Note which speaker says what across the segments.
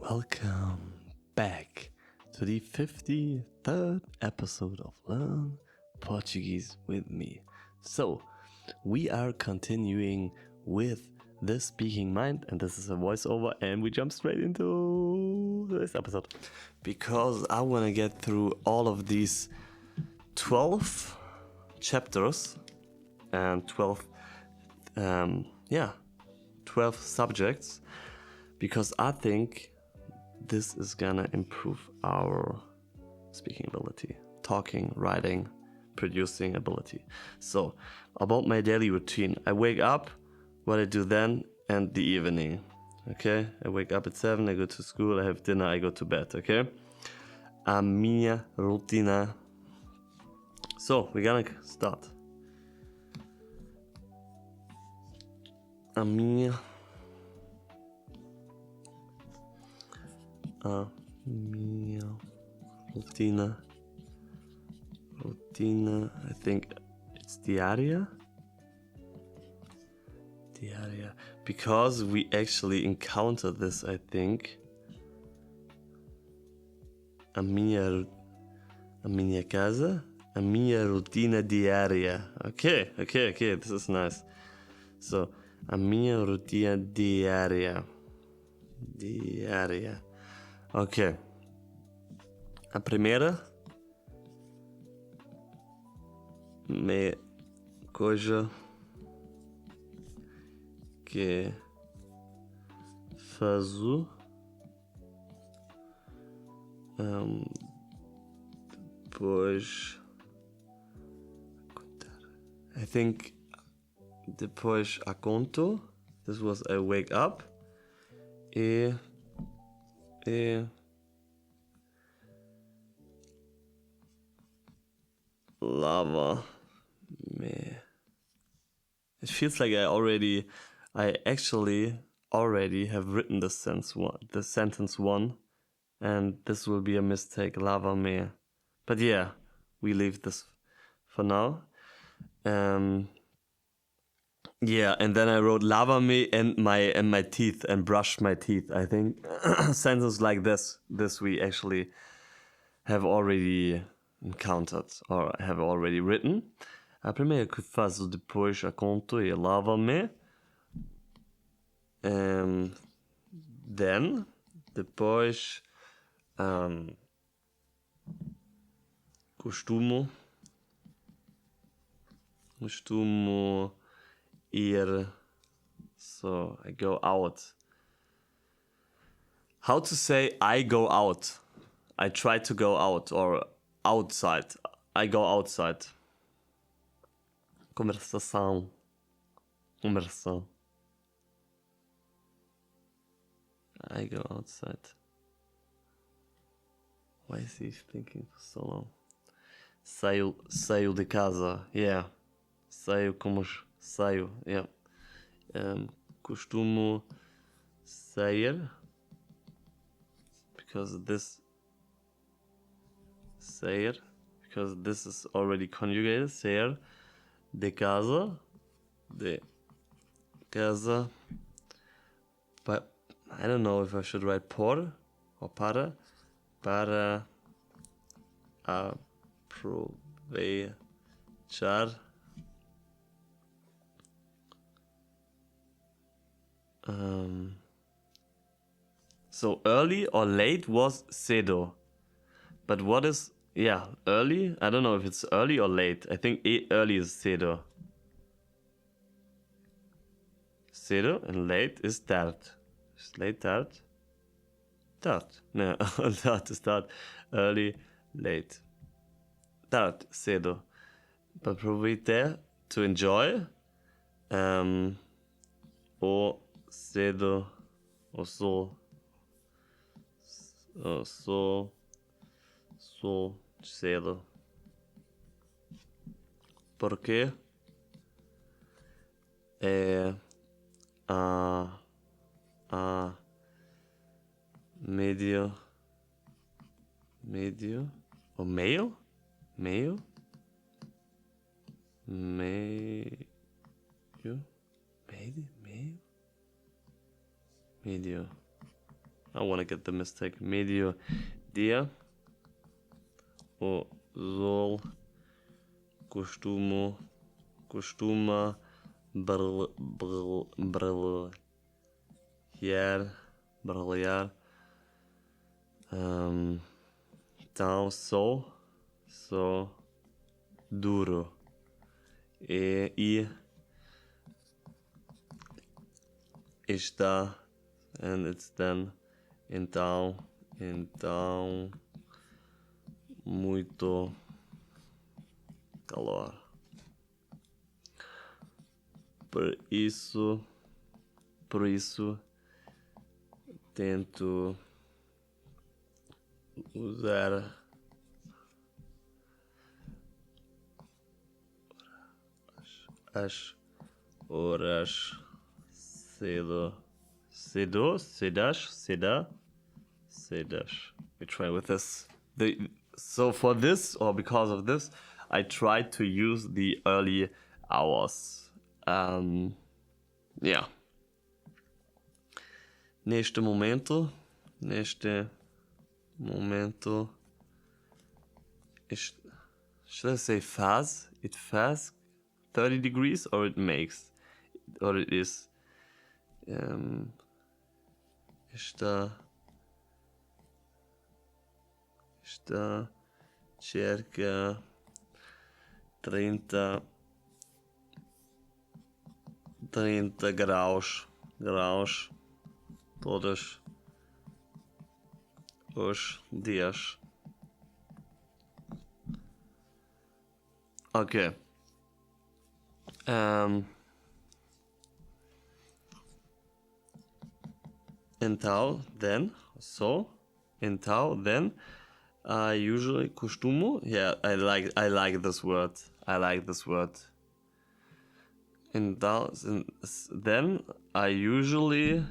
Speaker 1: Welcome back to the 53rd episode of Learn Portuguese with me. So, we are continuing with the speaking mind, and this is a voiceover, and we jump straight into this episode because I want to get through all of these 12 chapters and 12 subjects, because I think this is gonna improve our speaking ability, talking, writing, producing ability. So, about my daily routine, I wake up, what I do then, and the evening. Okay, I wake up at 7, I go to school, I have dinner, I go to bed. Okay, a minha rotina. So, we're gonna start. A minha rotina, I think it's diária, because we actually encountered this, I think. A minha casa, a minha rotina diária. Okay, this is nice. So, a minha rotina diária. Ok. A primeira coisa que faço depois, I think depois a conto. This was I wake up e lava me. It feels like I actually already have written the sentence one, and this will be a mistake. Lava me, but yeah, we leave this for now. Yeah, and then I wrote lava me and my teeth and brushed my teeth. I think sentences like this we actually have already encountered or have already written. A primeira que faço depois a conto e lava-me. Then, depois, costumo ir, so I go out. How to say I go out? I try to go out, or outside. I go outside. Conversação. I go outside. Why is he thinking for so long? Saio de casa. Yeah. Saio. Yeah. Costumo sair. Because this is already conjugated. Sair de casa. But I don't know if I should write por or para aprovechar so early or late was cedo, but what is early? I don't know if it's early or late. I think early is cedo and late is tard. Is late tard? No, tard is tard. Early, late. Tard, cedo. But probably there to enjoy. Or cedo, or so cedo. Porque medio or meio I want to get the mistake. Medio dia. O sol costuma brilhar. Então sou duro. E está, and it's then, então muito calor. Por isso tento usar as horas cedas. We try with this. So for this, or because of this, I tried to use the early hours. Yeah. Neste momento, should I say faz? It faz 30 degrees, or it makes, or it is. Está cerca 30 graus todos os dias. Okay. Então, then, I usually costumo. Yeah, I like this word. Então, then I usually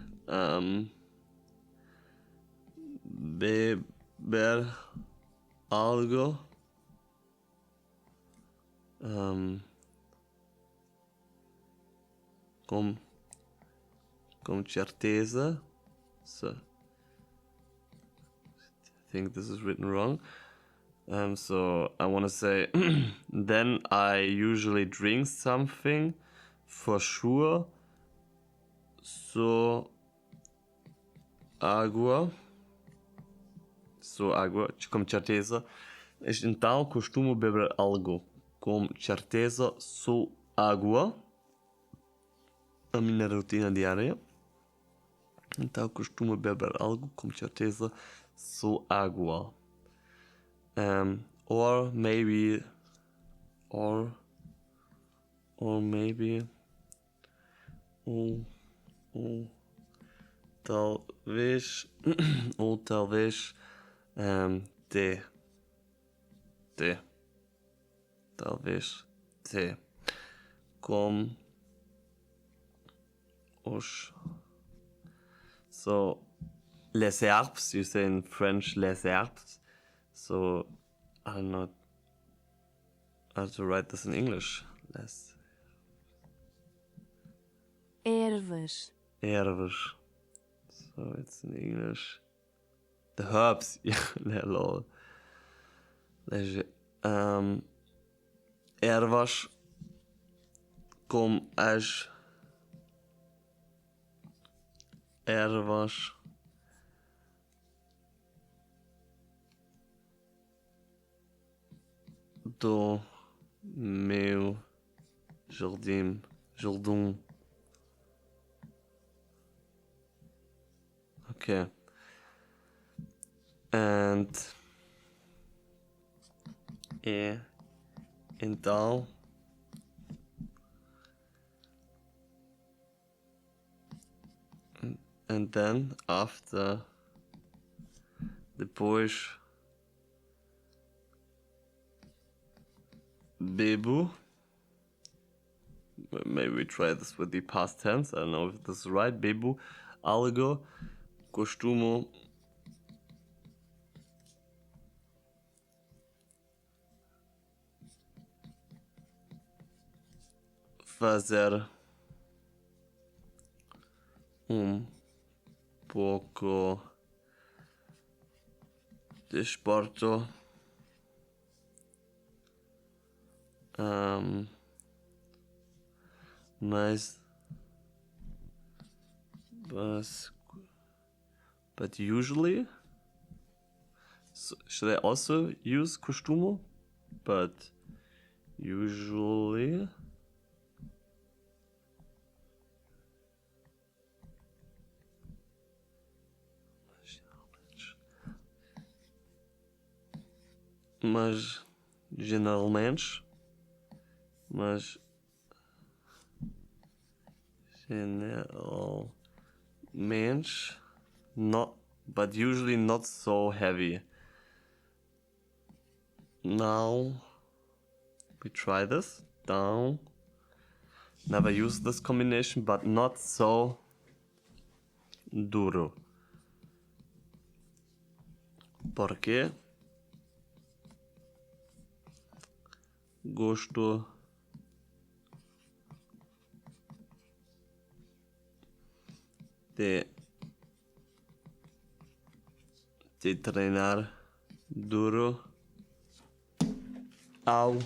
Speaker 1: beber algo com certeza. So, I think this is written wrong. So I want to say, then I usually drink something for sure. So água, com certeza. Então costumo beber algo com certeza. Sou água. A minha rotina diária. Então costumo beber algo com certeza. Sou água. Or maybe talvez té. Talvez té. Com os. So, les herbes, you say in French les herbes. So, I don't know how to write this in English.
Speaker 2: Ervas.
Speaker 1: So, it's in English. The herbs. Yeah, lol. Ervas como as ervas do meu jardim. Okay. And então and then after depois bebo. Maybe we try this with the past tense. I don't know if this is right. Bebo algo. Costumo fazer pouco desporto. Mas but usually, so should I also use costumo? But usually, mas generalmente, not, but usually not so heavy. Now we try this. Down. Never use this combination, but not so duro. Porque gosto de treinar duro ao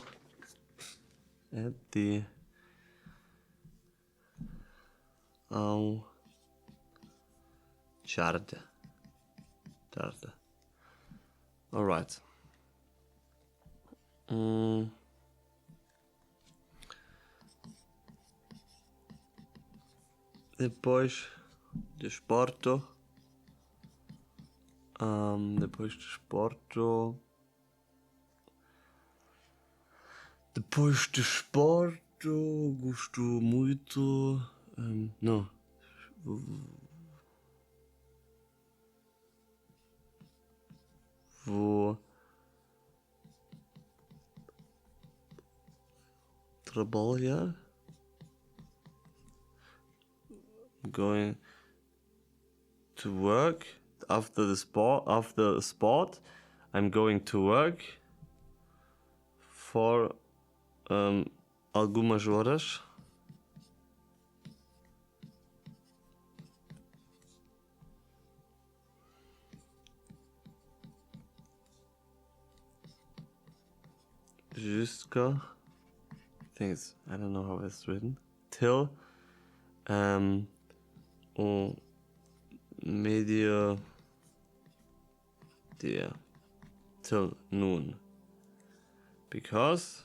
Speaker 1: tarde. All right. Depois desporto. Depois desporto. Gosto muito. Não. Vou trabalhar. Going to work after the sport. I'm going to work for algumas horas. Jusqu'à, I don't know how it's written. Till o medio dia. Till noon. Because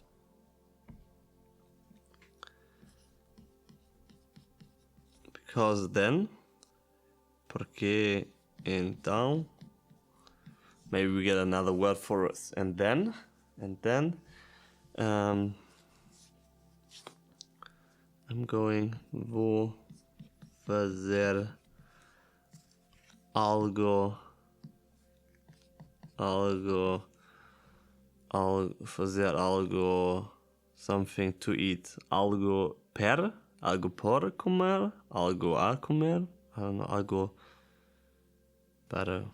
Speaker 1: then, porque então, maybe we get another word for us. And then, vou fazer algo, something to eat, algo por comer, algo a comer, I don't know, algo para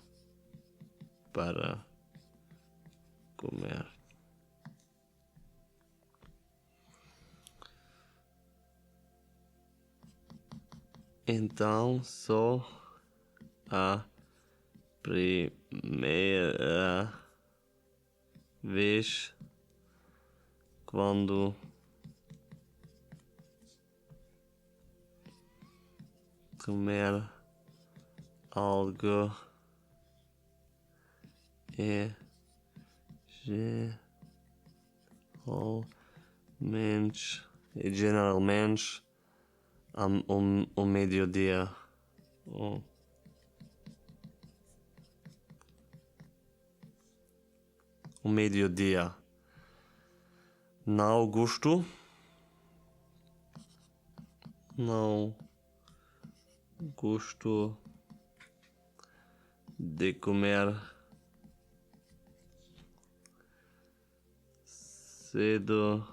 Speaker 1: comer. Então, só a primeira vez quando comer algo é geralmente ao meio-dia. O meio-dia. Não gosto de comer cedo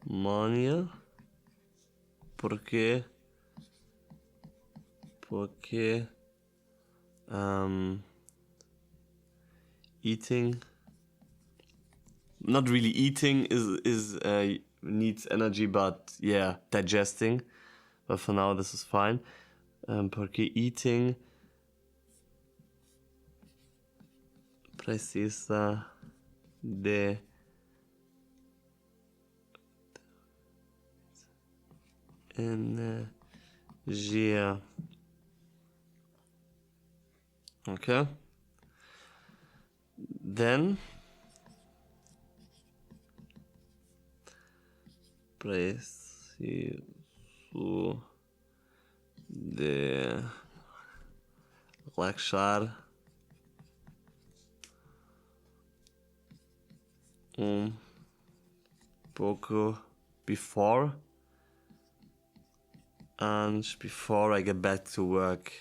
Speaker 1: amanhã porque eating, not really eating is needs energy, but yeah, digesting. But for now this is fine. Porque eating precisa de energia. Okay. Then preciso de relaxar pouco before I get back to work.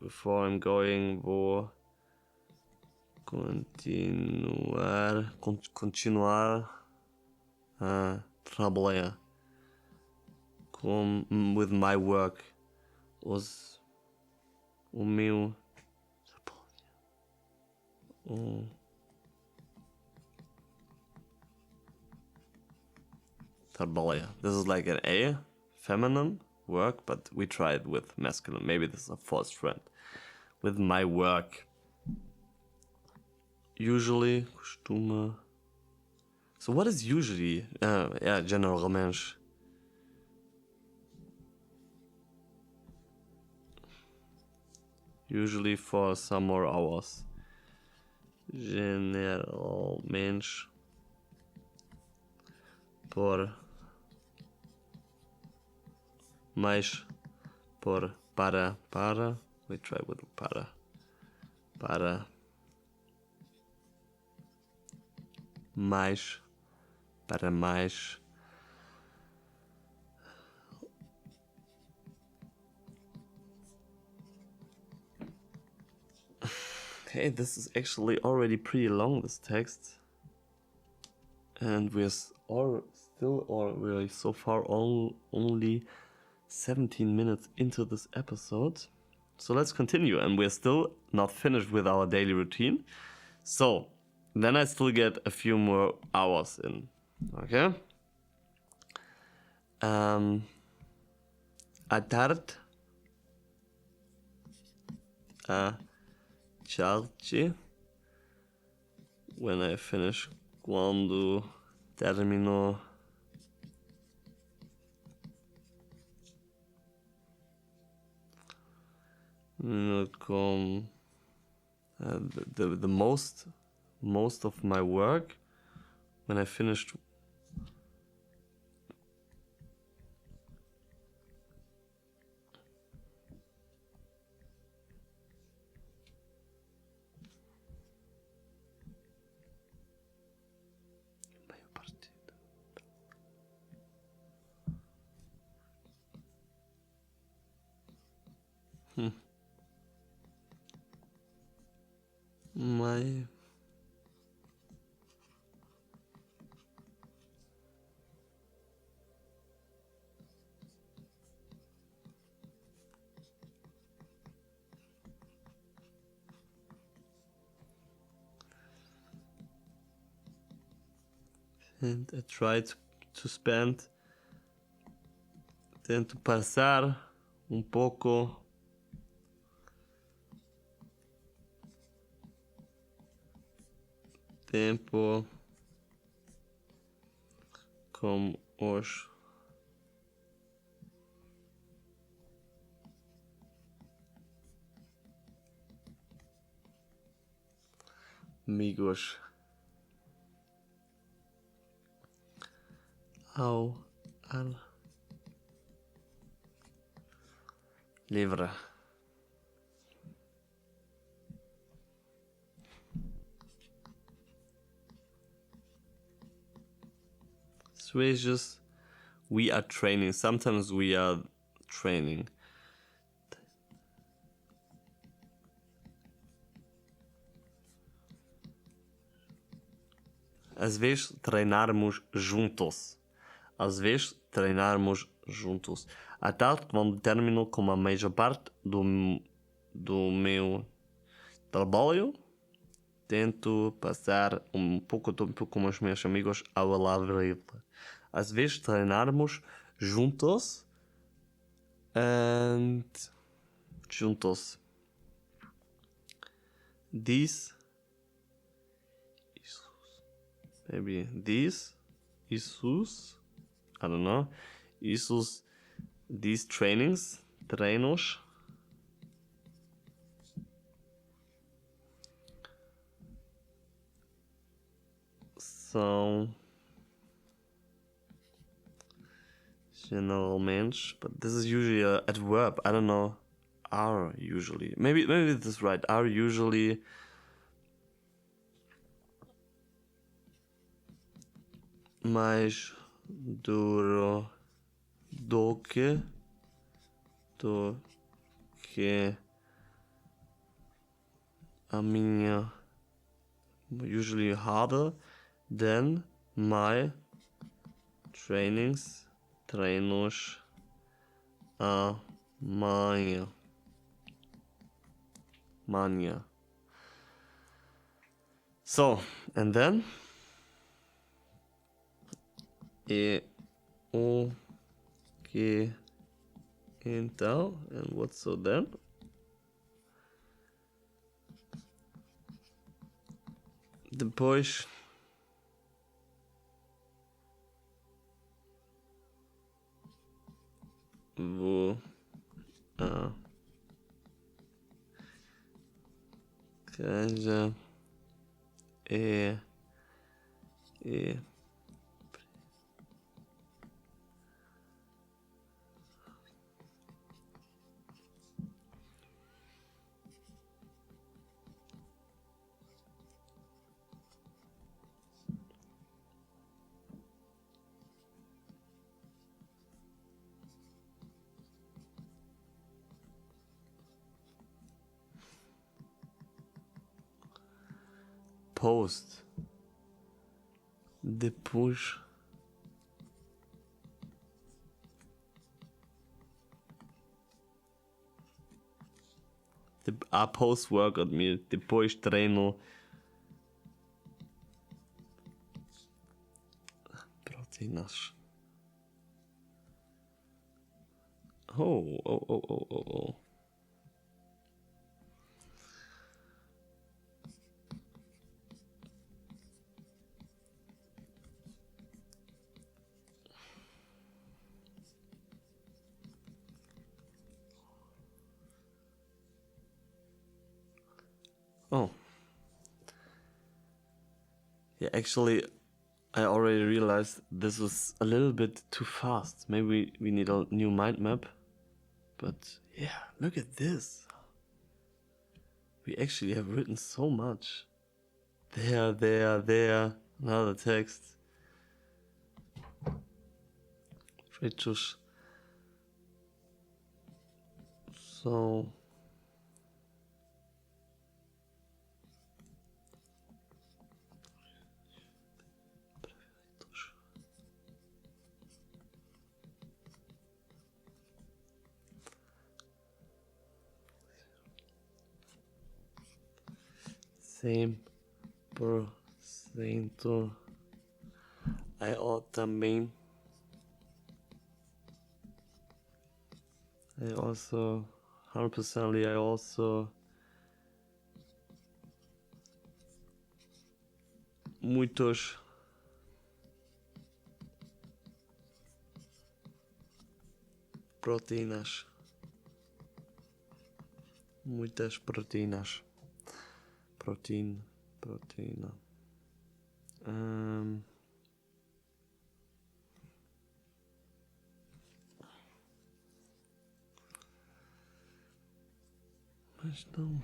Speaker 1: Before I'm going, vou continuar a trabalhar with my work. O meu trabalhar. This is like an A, feminine work, but we tried with masculine. Maybe this is a false trend. With my work. Usually, costuma. So what is usually? Generalmente. Usually for some more hours. Generalmente. Por mais. Para. We try with para. Mais. Para mais. Hey, this is actually already pretty long, this text. And we're so far only 17 minutes into this episode. So let's continue. And we're still not finished with our daily routine. So then I still get a few more hours in. Okay? À tarde. Tarde. When I finish. Quando termino. Com the most of my work when I finished. My and I try to spend. Tento passar pouco tempo com os amigos ao ar livre. Switches. We are training. Sometimes we are training. Às vezes treinarmos juntos. À tarde, quando termino com a major parte do meu trabalho, tento passar pouco tempo com os meus amigos ao ar livre. Às vezes treinarmos juntos. these, maybe these, Isus, I don't know, Isus, these trainings, treinos, são generalmente, but this is usually a adverb, I don't know, are usually, maybe this is right, are usually mais duro do que a minha, usually harder than my treinos amanhã. So, and then o que então, and what's so then? Depois vou a casa e post depois a post workout meal, depois treino proteínas. Oh. Oh. Yeah, actually, I already realized this was a little bit too fast. Maybe we need a new mind map. But yeah, look at this. We actually have written so much. There. Another text. Freitos. So. Same porcento. Também. I also 100%ly I also muitos proteínas. Muitas proteínas. Proteína. Mas não.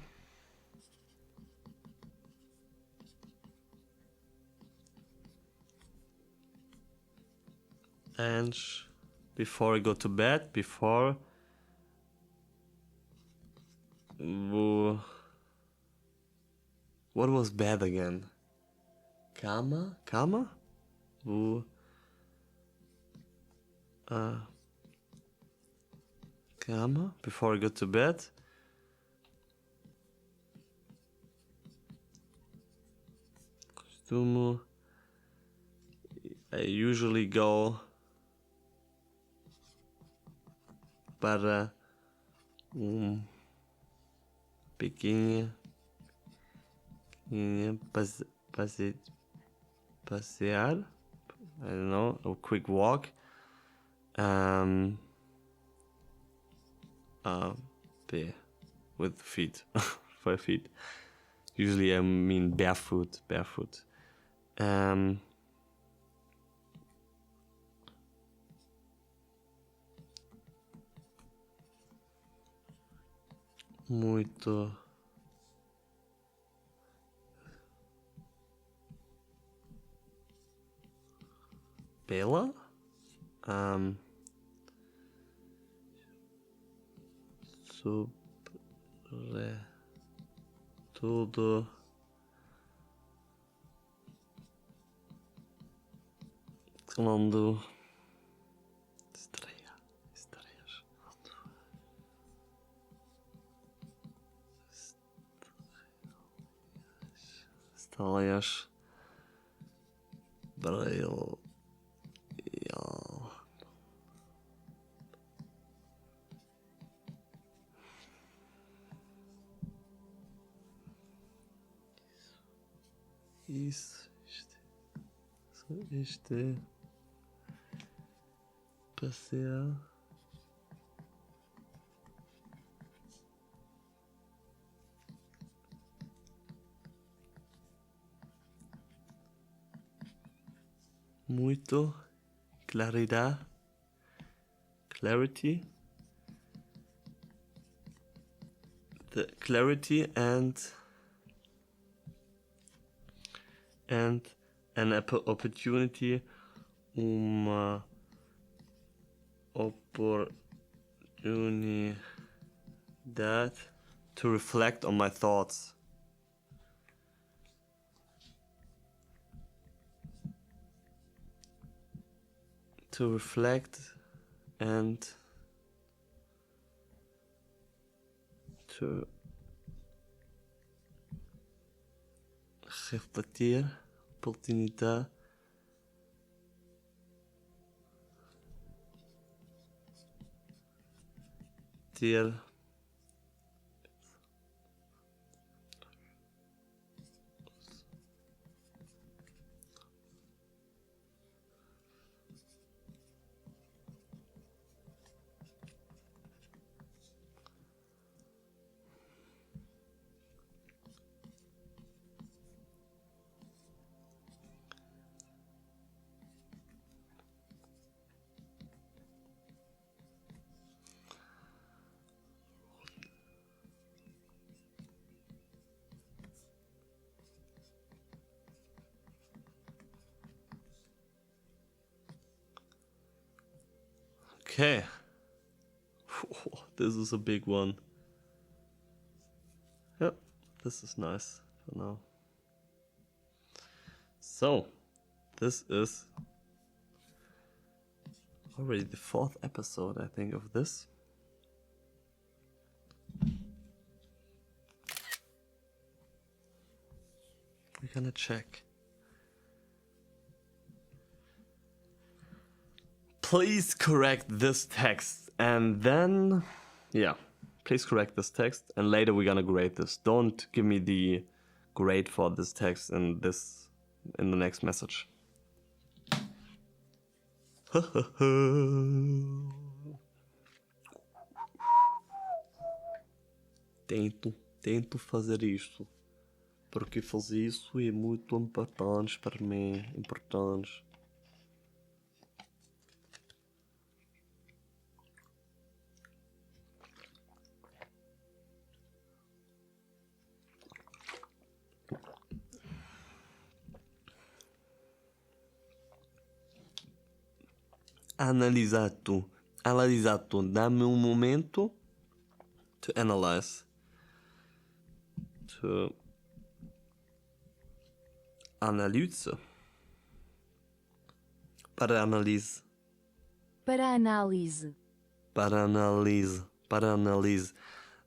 Speaker 1: And before I go to bed, what was bed again? Cama? Cama? Before I go to bed? Costumo. I usually go para pequeno Passear. I don't know. A quick walk. With feet. For feet. Usually I mean barefoot. Muito bela. Sobretudo quando estreias. Estreias. Braille. Este passear muito clarity, the clarity and an opportunity, uma oportunidade to reflect on my thoughts. To reflect and to refletir, oportunidade, ter Okay. This is a big one. Yep, this is nice for now. So, this is already the 4th episode, I think, of this. We're gonna check. Please correct this text, and then, yeah, please correct this text, and later we're gonna grade this. Don't give me the grade for this text in the next message. Tento fazer isto, porque fazer isso é muito importante para mim, importante. Analisato, dá-me um momento to analyze, to analyse, para análise,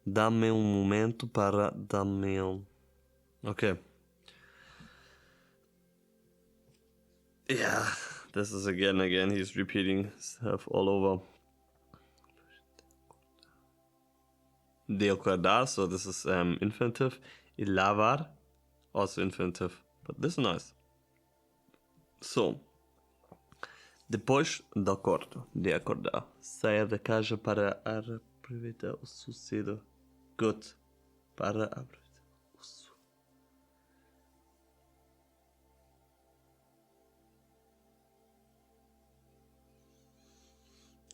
Speaker 1: dá-me um momento para dar-me um. Okay. Yeah, this is again, he's repeating stuff all over. De acordar, so this is infinitive. E lavar, Also infinitive. But this is nice. So, depois do acordo, de acordar, saia da casa para aproveitar o sucedido. Good. Para aproveitar o sucedido.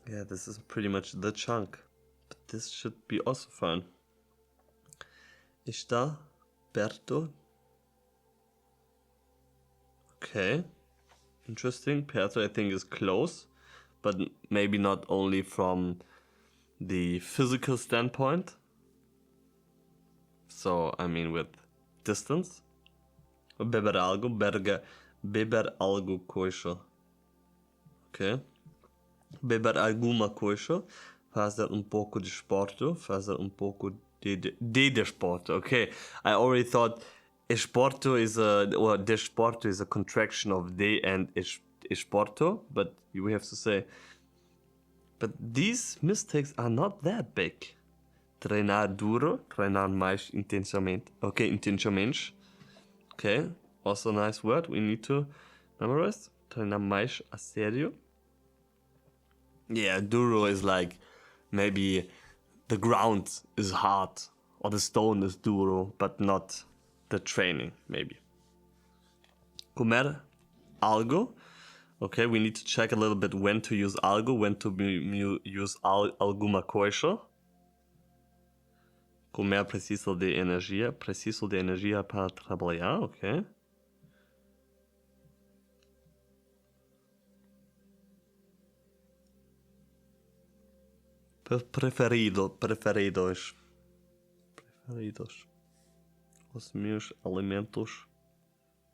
Speaker 1: Yeah, this is pretty much the chunk. But this should be also fun. Está perto. Okay. Interesting. Perto, I think, is close. But maybe not only from the physical standpoint. So, I mean, with distance. Beber algo. Beber algo coisa. Ok. Beber alguma coisa. Fazer pouco de esporte. Fazer pouco de desporto. Okay. I already thought esporto is or desporto is a contraction of de and esporto. But we have to say. But these mistakes are not that big. Treinar duro, treinar mais intensamente. Okay, intensamente. Okay, also a nice word we need to memorize. Treinar mais a sério. Yeah, duro is like maybe the ground is hard or the stone is duro, but not the training, maybe. Comer algo. Okay, we need to check a little bit when to use algo, when to use alguma coisa. Comer preciso de energia. Preciso de energia para trabalhar, ok. Preferidos. Os meus alimentos.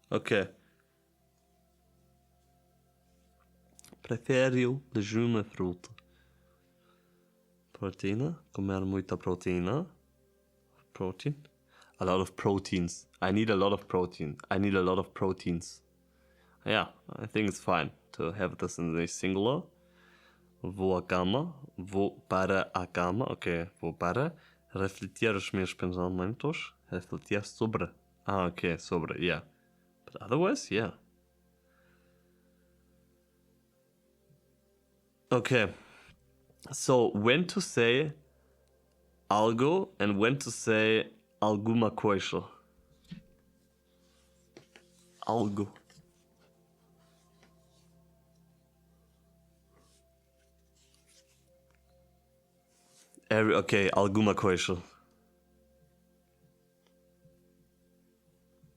Speaker 1: Ok. Prefere legume, fruta. Proteína. Comer muita proteína. Protein. A lot of proteins. I need a lot of protein. I need a lot of proteins. Yeah, I think it's fine to have this in the singular. Vou à cama. Vou para a cama. Ok, vou para refletir os meus pensamentos. Refletir sobre. Ah, ok, sobre, yeah. But otherwise, yeah. Okay. So, when to say algo and when to say alguma coisa. Algo. Okay, alguma coisa.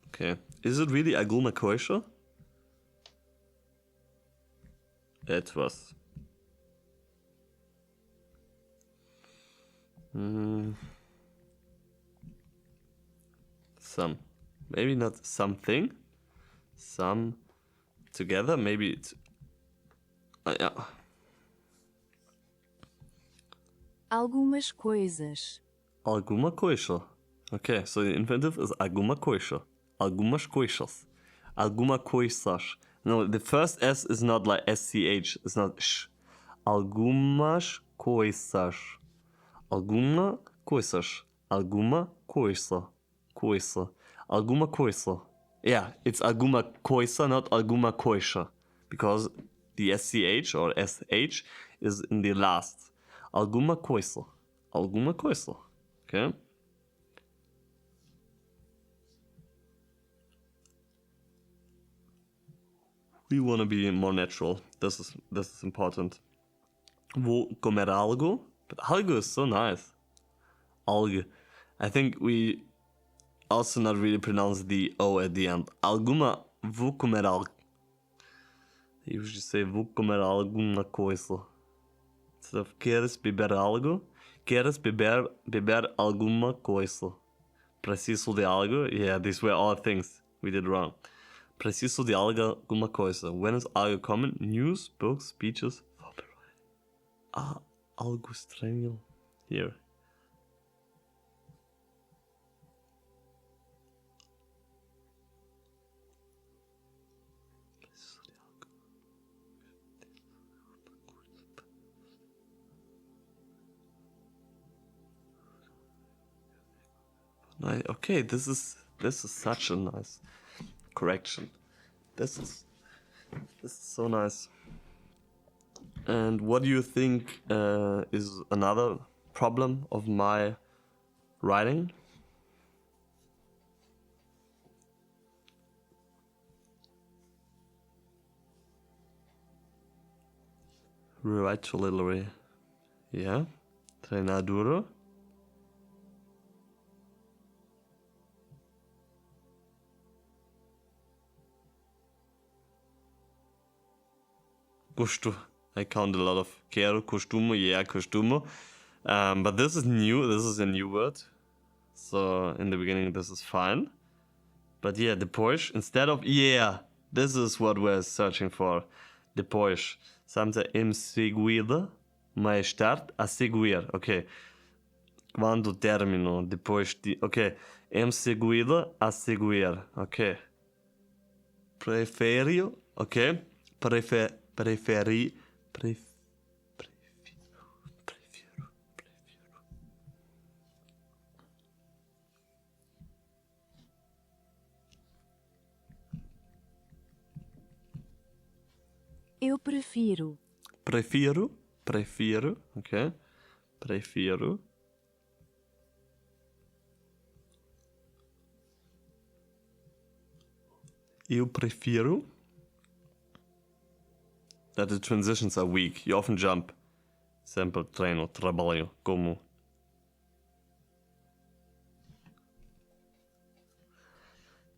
Speaker 1: Okay. Is it really alguma coisa? Etwas. Some. Maybe not something. Some together. Maybe it's. Yeah.
Speaker 2: Algumas coisas.
Speaker 1: Alguma coisa. Okay, so the infinitive is alguma coisa. Algumas coisas. Alguma coisas. No, the first S is not like SCH. It's not sh. Algumas coisas. Alguma coisas. Alguma coisa. Coisa. Alguma coisa. Yeah, it's alguma coisa, not alguma coisa. Because the SCH or SH is in the last. Alguma coisa. Alguma coisa. Okay? We want to be more natural. This is important. Vou comer algo. But algo is so nice. Algo. I think we also not really pronounce the O at the end. Alguma. Vou comer algo. I usually say vou comer alguma coisa. Instead of queres beber algo, queres beber alguma coisa. Preciso de algo. Yeah, these were all things we did wrong. Preciso de algo, alguma coisa. When is algo common? News, books, speeches. Ah, algo estranho. Here. Okay, this is This is such a nice correction. This is so nice. And what do you think is another problem of my writing? Rewrite to literary. Yeah. Treinar duro. Gosto. I count a lot of quero, costumo, yeah, costumo. But this is new. This is a new word. So in the beginning, this is fine. But yeah, depois, instead of yeah, this is what we're searching for. Depois. Something em seguida, mais tarde, a seguir. Okay. Quando termino, depois de. Okay. Em seguida, a seguir. Okay. Preferio. Okay. Preferi. Prefiro.
Speaker 2: Eu prefiro.
Speaker 1: Prefiro. Okay. Prefiro. Eu prefiro. That the transitions are weak. You often jump. Sempre treino, trabalho, como.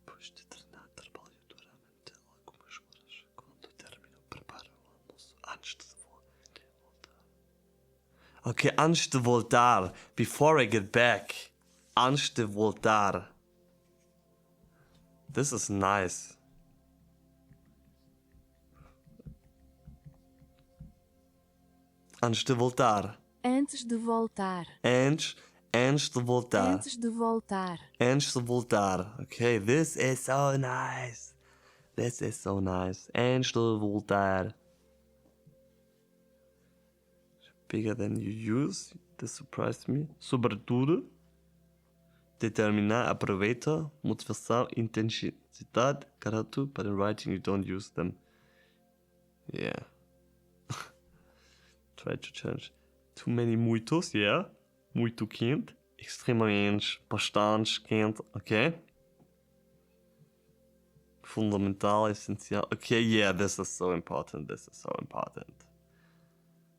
Speaker 1: Depois de treinar, trabalho duramente algumas horas. Quando termino, preparo o almoço antes de voltar. Okay, antes de voltar. Before I get back. Antes de voltar. This is nice. Antes de voltar.
Speaker 2: Antes de voltar.
Speaker 1: Antes de voltar.
Speaker 2: Antes de voltar.
Speaker 1: Antes de voltar. Okay, this is so nice. This is so nice. Antes de voltar. Bigger than you use. This surprised me. Sobretudo. Determinar, aproveita, motivação, intensidade, caráter, but in writing you don't use them. Yeah. Try to change. Too many muitos, yeah. Muito quente. Extremamente, bastante quente, okay. Fundamental, essencial. Okay, yeah, this is so important. This is so important.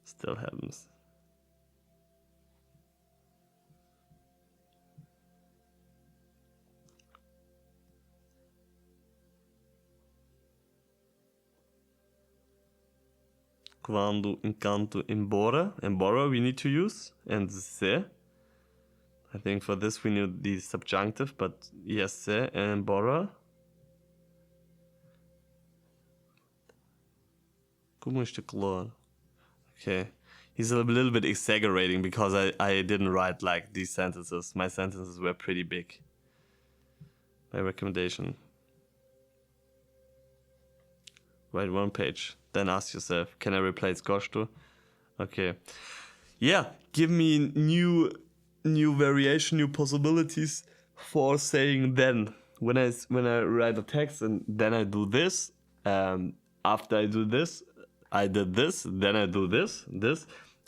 Speaker 1: Still happens. Quando, encanto, embora. Embora we need to use. And se. I think for this we need the subjunctive, but yes, se, embora. Como este color? Okay. He's a little bit exaggerating because I didn't write like these sentences. My sentences were pretty big. My recommendation. Write one page. Then ask yourself, can I replace gosto? Okay. Yeah, give me new variation, new possibilities for saying then. When I write a text and then I do this, after I do this, I did this, then I do this.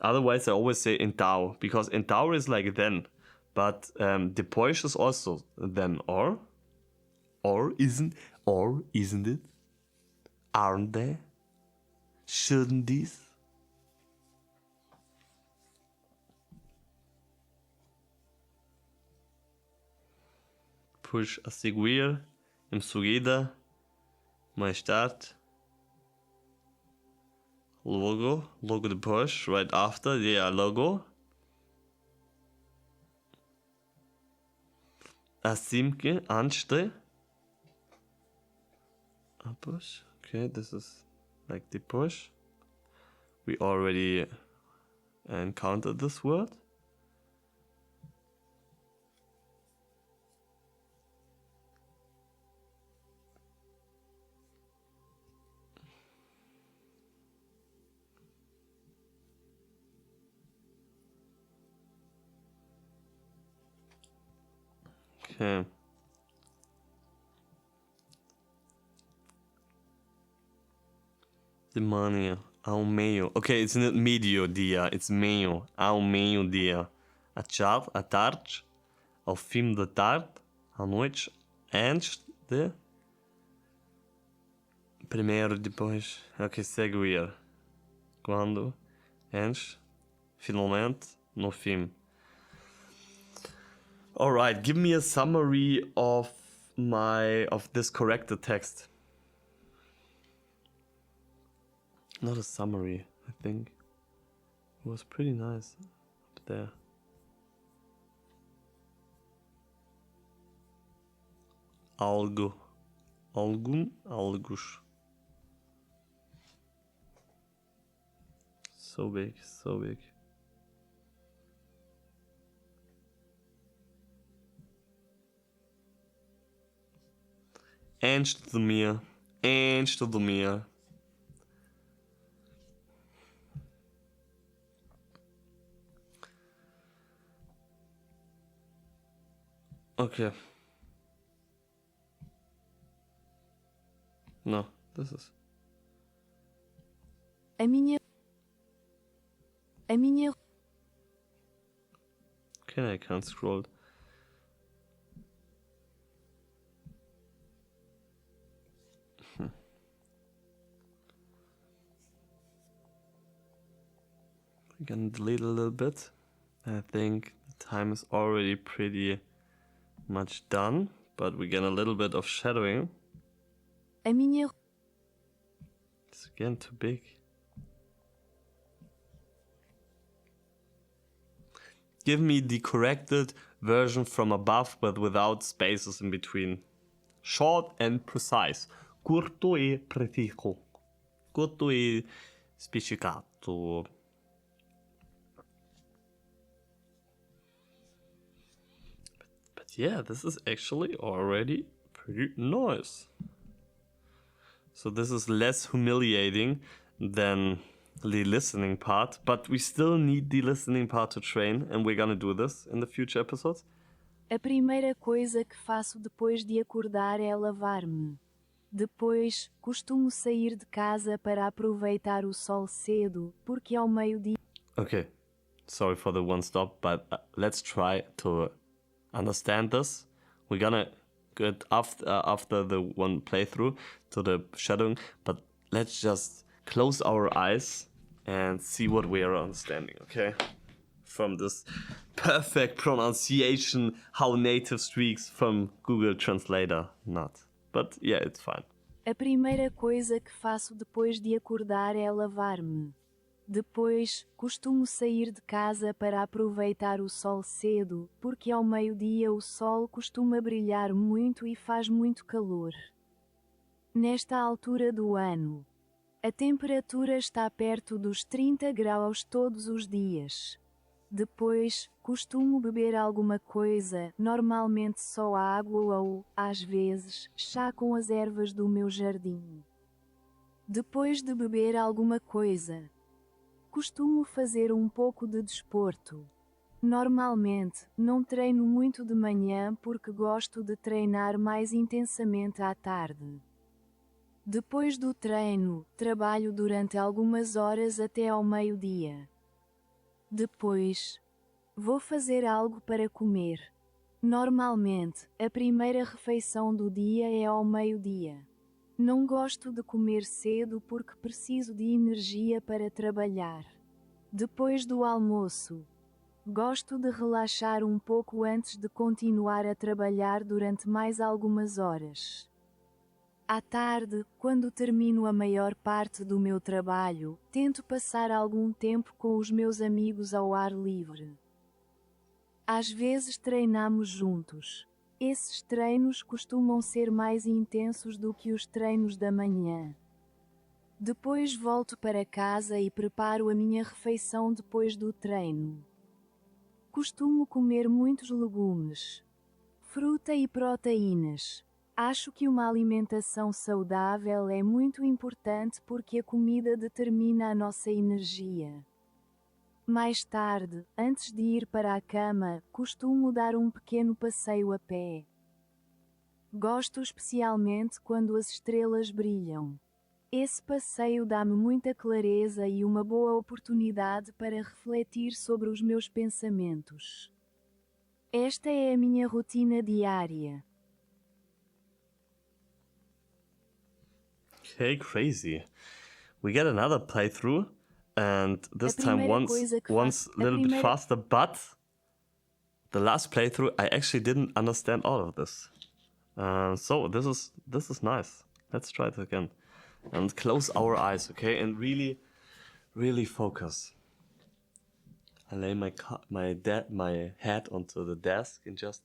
Speaker 1: Otherwise, I always say então, because então is like then. But depois is also then or isn't it? Aren't they? Shouldn't these? Push a seguir, em seguida, mais tarde. Logo depois, right after, yeah, logo. Assim que, antes de. Após. Okay, this is like depois. We already encountered this word. Okay. de manhã, ao meio. Okay, it's not meio-dia, it's meio, ao meio-dia. À tarde, ao fim da tarde, à noite, antes de... Primeiro, depois... Ok, seguir. Quando, antes, finalmente, no fim. Alright, give me a summary of this corrected text. Not a summary, I think. It was pretty nice up there. Algo. Algum, algus. So big, so big. Antes de dormir. Antes de dormir. Okay. No, this is...
Speaker 2: A minha.
Speaker 1: Okay, I can't scroll. We're gonna delete a little bit. I think the time is already pretty much done, but we get a little bit of shadowing.
Speaker 2: A minha.
Speaker 1: It's again too big. Give me the corrected version from above, but without spaces in between. Short and precise. Curto e preciso. Curto e specificato. But yeah, this is actually already pretty nice. So this is less humiliating than the listening part, but we still need the listening part to train, and we're gonna do this in the future episodes.
Speaker 2: A primeira coisa que faço depois de acordar é lavar-me. Depois, costumo sair de casa para aproveitar o sol cedo, porque ao meio-dia.
Speaker 1: Okay, sorry for the one stop, but let's try to understand this. We're gonna get after the one playthrough to the shadowing, but let's just close our eyes and see what we are understanding, okay? From this perfect pronunciation, how native speaks from Google Translator, not. But yeah, it's fine.
Speaker 2: A primeira coisa que faço depois de acordar é lavar-me. Depois, costumo sair de casa para aproveitar o sol cedo, porque ao meio-dia o sol costuma brilhar muito e faz muito calor. Nesta altura do ano, a temperatura está perto dos 30 graus todos os dias. Depois, costumo beber alguma coisa, normalmente só água ou, às vezes, chá com as ervas do meu jardim. Depois de beber alguma coisa, costumo fazer um pouco de desporto. Normalmente, não treino muito de manhã porque gosto de treinar mais intensamente à tarde. Depois do treino, trabalho durante algumas horas até ao meio-dia. Depois, vou fazer algo para comer. Normalmente, a primeira refeição do dia é ao meio-dia. Não gosto de comer cedo porque preciso de energia para trabalhar. Depois do almoço, gosto de relaxar um pouco antes de continuar a trabalhar durante mais algumas horas. À tarde, quando termino a maior parte do meu trabalho, tento passar algum tempo com os meus amigos ao ar livre. Às vezes treinamos juntos. Esses treinos costumam ser mais intensos do que os treinos da manhã. Depois volto para casa e preparo a minha refeição depois do treino. Costumo comer muitos legumes, fruta e proteínas. Acho que uma alimentação saudável é muito importante porque a comida determina a nossa energia. Mais tarde, antes de ir para a cama, costumo dar um pequeno passeio a pé. Gosto especialmente quando as estrelas brilham. Esse passeio dá-me muita clareza e uma boa oportunidade para refletir sobre os meus pensamentos. Esta é a minha rotina diária.
Speaker 1: Okay, crazy. We get another playthrough, and this
Speaker 2: A
Speaker 1: time
Speaker 2: primeira
Speaker 1: once
Speaker 2: coisa que
Speaker 1: once
Speaker 2: faço-
Speaker 1: a
Speaker 2: a
Speaker 1: little bit
Speaker 2: primeira-
Speaker 1: faster, but the last playthrough I actually didn't understand all of this. So this is nice. Let's try it again. And close our eyes, okay? And really focus. I lay my head onto the desk and just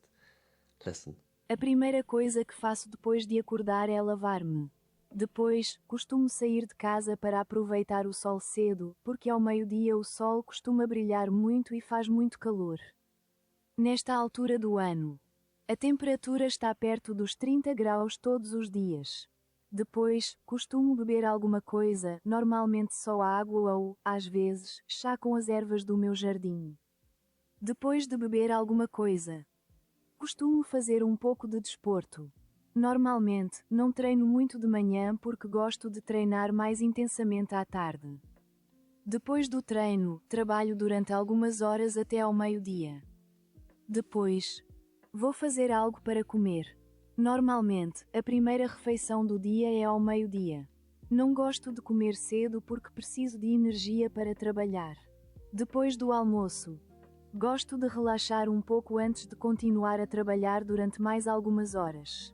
Speaker 1: listen.
Speaker 2: A primeira coisa que faço depois de acordar é lavar-me. Depois, costumo sair de casa para aproveitar o sol cedo, porque ao meio-dia o sol costuma brilhar muito e faz muito calor. Nesta altura do ano, a temperatura está perto dos 30 graus todos os dias. Depois, costumo beber alguma coisa, normalmente só água ou, às vezes, chá com as ervas do meu jardim. Depois de beber alguma coisa, costumo fazer um pouco de desporto. Normalmente, não treino muito de manhã porque gosto de treinar mais intensamente à tarde. Depois do treino, trabalho durante algumas horas até ao meio-dia. Depois, vou fazer algo para comer. Normalmente, a primeira refeição do dia é ao meio-dia. Não gosto de comer cedo porque preciso de energia para trabalhar. Depois do almoço, gosto de relaxar um pouco antes de continuar a trabalhar durante mais algumas horas.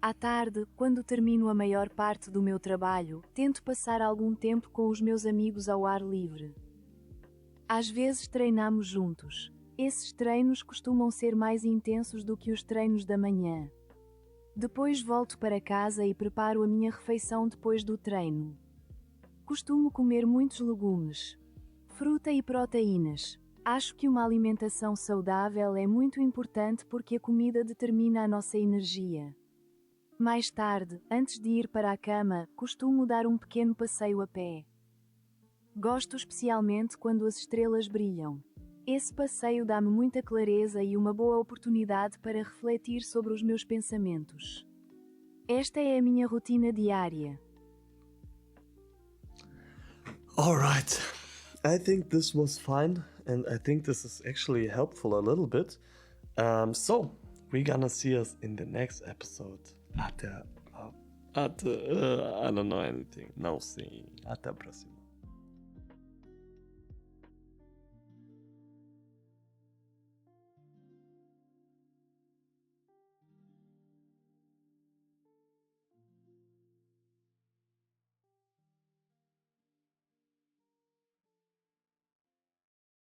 Speaker 2: À tarde, quando termino a maior parte do meu trabalho, tento passar algum tempo com os meus amigos ao ar livre. Às vezes treinamos juntos. Esses treinos costumam ser mais intensos do que os treinos da manhã. Depois volto para casa e preparo a minha refeição depois do treino. Costumo comer muitos legumes, fruta e proteínas. Acho que uma alimentação saudável é muito importante porque a comida determina a nossa energia. Mais tarde, antes de ir para a cama, costumo dar um pequeno passeio a pé. Gosto especialmente quando as estrelas brilham. Esse passeio dá-me muita clareza e uma boa oportunidade para refletir sobre os meus pensamentos. Esta é a minha rotina diária.
Speaker 1: Alright, I think this was fine, and I think this is actually helpful a little bit. So, we're gonna see us in the next episode. I don't know anything. Não, sim. Até a próxima.